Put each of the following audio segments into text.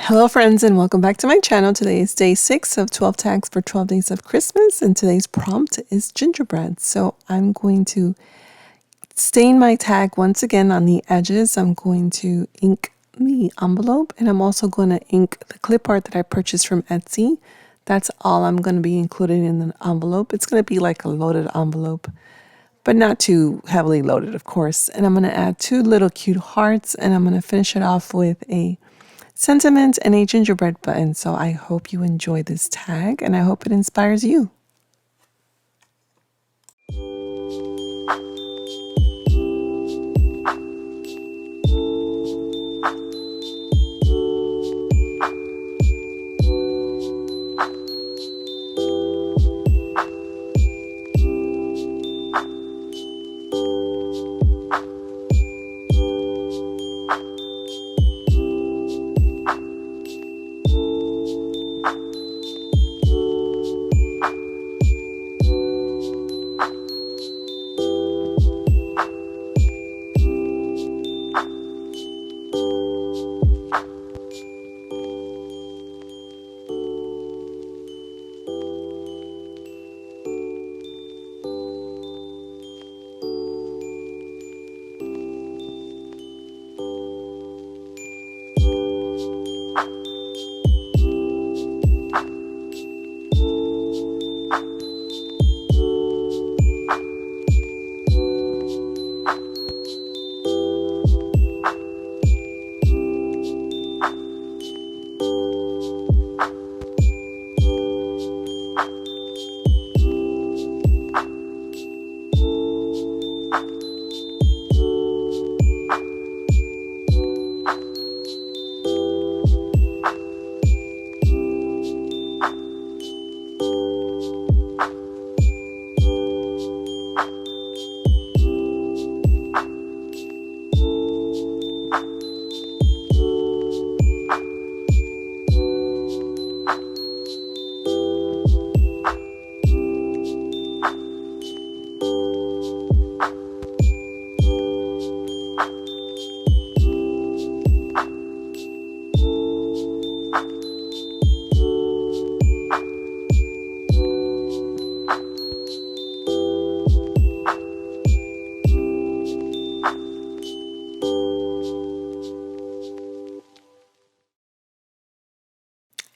Hello friends and welcome back to my channel. Today is day 6 of 12 tags for 12 days of Christmas and today's prompt is gingerbread. So I'm going to stain my tag once again on the edges. I'm going to ink the envelope and I'm also going to ink the clip art that I purchased from Etsy. That's all I'm going to be including in the envelope. It's going to be like a loaded envelope, but not too heavily loaded, of course. And I'm going to add 2 little cute hearts and I'm going to finish it off with a sentiment and a gingerbread button. So I hope you enjoy this tag and I hope it inspires you.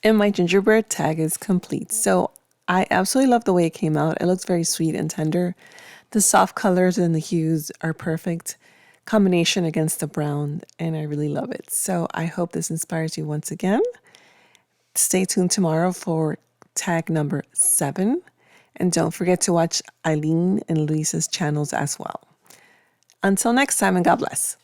And my gingerbread tag is complete. So I absolutely love the way it came out. It looks very sweet and tender. The soft colors and the hues are perfect combination against the brown, and I really love it. So I hope this inspires you once again. Stay tuned tomorrow for tag number 7. And don't forget to watch Eileen and Luisa's channels as well. Until next time, and God bless.